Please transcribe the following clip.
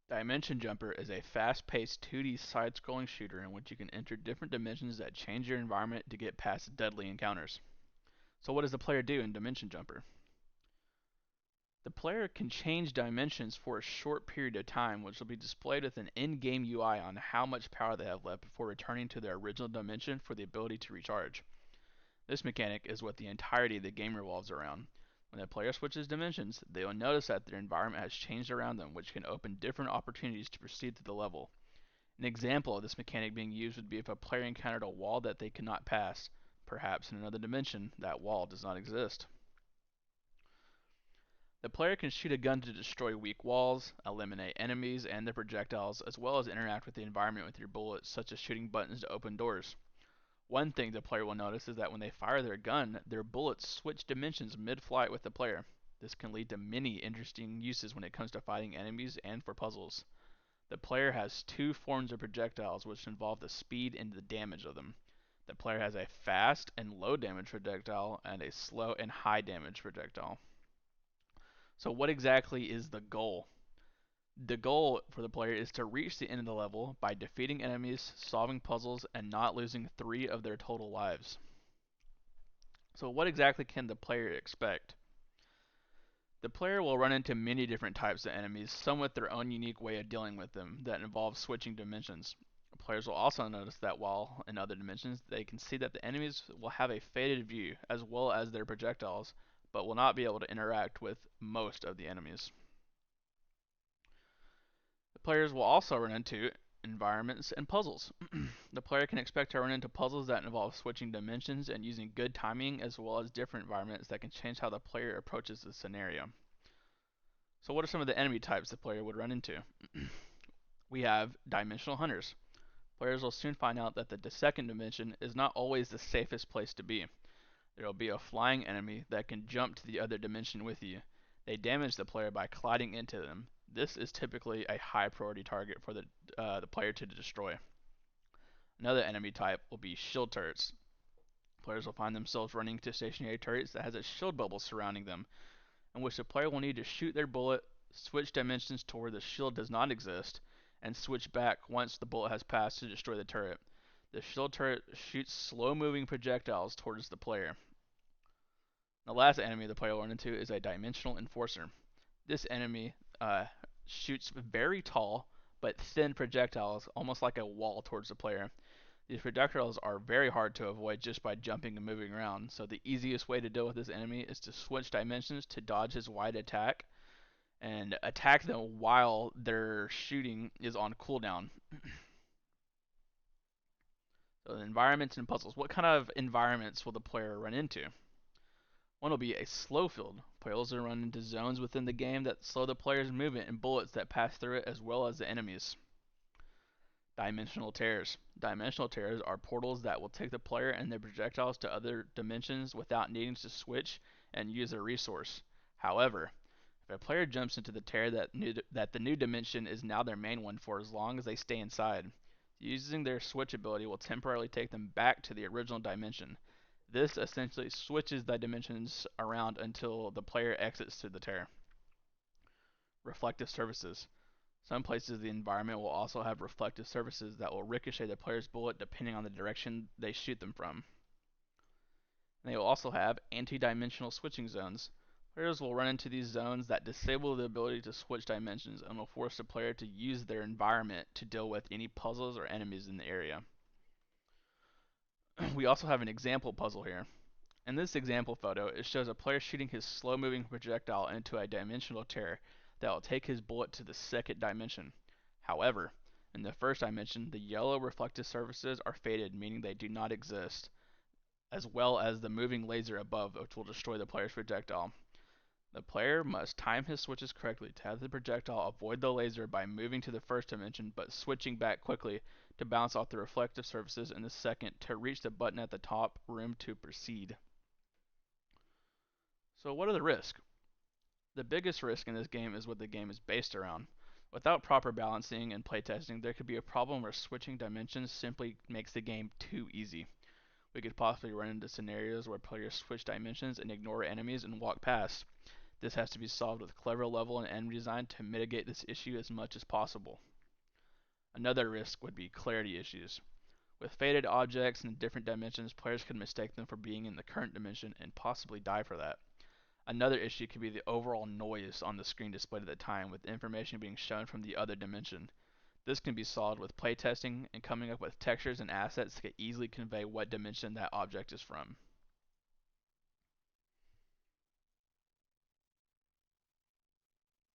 Dimension Jumper is a fast-paced 2D side-scrolling shooter in which you can enter different dimensions that change your environment to get past deadly encounters. So what does the player do in Dimension Jumper? The player can change dimensions for a short period of time, which will be displayed with an in-game UI on how much power they have left before returning to their original dimension for the ability to recharge. This mechanic is what the entirety of the game revolves around. When the player switches dimensions, they will notice that their environment has changed around them, which can open different opportunities to proceed through the level. An example of this mechanic being used would be if a player encountered a wall that they could not pass. Perhaps in another dimension, that wall does not exist. The player can shoot a gun to destroy weak walls, eliminate enemies and their projectiles, as well as interact with the environment with your bullets, such as shooting buttons to open doors. One thing the player will notice is that when they fire their gun, their bullets switch dimensions mid-flight with the player. This can lead to many interesting uses when it comes to fighting enemies and for puzzles. The player has two forms of projectiles which involve the speed and the damage of them. The player has a fast and low damage projectile and a slow and high damage projectile. So what exactly is the goal? The goal for the player is to reach the end of the level by defeating enemies, solving puzzles, and not losing 3 of their total lives. So what exactly can the player expect? The player will run into many different types of enemies, some with their own unique way of dealing with them that involves switching dimensions. Players will also notice that while in other dimensions, they can see that the enemies will have a faded view as well as their projectiles, but will not be able to interact with most of the enemies. The players will also run into environments and puzzles. The player can expect to run into puzzles that involve switching dimensions and using good timing, as well as different environments that can change how the player approaches the scenario. So what are some of the enemy types the player would run into? We have dimensional hunters. Players will soon find out that the second dimension is not always the safest place to be. There will be a flying enemy that can jump to the other dimension with you. They damage the player by colliding into them. This is typically a high priority target for the player to destroy. Another enemy type will be shield turrets. Players will find themselves running into stationary turrets that has a shield bubble surrounding them, in which the player will need to shoot their bullet, switch dimensions to where the shield does not exist, and switch back once the bullet has passed to destroy the turret. The shield turret shoots slow-moving projectiles towards the player. The last enemy the player will run into is a dimensional enforcer. This enemy shoots very tall but thin projectiles, almost like a wall towards the player. These projectiles are very hard to avoid just by jumping and moving around, so the easiest way to deal with this enemy is to switch dimensions to dodge his wide attack and attack them while their shooting is on cooldown. So the environments and puzzles. What kind of environments will the player run into? One will be a slow field. Players will run into zones within the game that slow the player's movement and bullets that pass through it as well as the enemies. Dimensional tears. Dimensional tears are portals that will take the player and their projectiles to other dimensions without needing to switch and use a resource. However, if a player jumps into the tear, that the new dimension is now their main one for as long as they stay inside. Using their switch ability will temporarily take them back to the original dimension. This essentially switches the dimensions around until the player exits through the tear. Reflective surfaces. Some places in the environment will also have reflective surfaces that will ricochet the player's bullet depending on the direction they shoot them from. And they will also have anti-dimensional switching zones. Players will run into these zones that disable the ability to switch dimensions and will force the player to use their environment to deal with any puzzles or enemies in the area. We also have an example puzzle here. In this example photo, it shows a player shooting his slow-moving projectile into a dimensional tear that will take his bullet to the second dimension. However, in the first dimension, the yellow reflective surfaces are faded, meaning they do not exist, as well as the moving laser above, which will destroy the player's projectile. The player must time his switches correctly to have the projectile avoid the laser by moving to the first dimension but switching back quickly to bounce off the reflective surfaces in the second to reach the button at the top room to proceed. So what are the risks? The biggest risk in this game is what the game is based around. Without proper balancing and playtesting, there could be a problem where switching dimensions simply makes the game too easy. We could possibly run into scenarios where players switch dimensions and ignore enemies and walk past. This has to be solved with clever level and enemy design to mitigate this issue as much as possible. Another risk would be clarity issues. With faded objects in different dimensions, players could mistake them for being in the current dimension and possibly die for that. Another issue could be the overall noise on the screen displayed at the time, with information being shown from the other dimension. This can be solved with playtesting and coming up with textures and assets that can easily convey what dimension that object is from.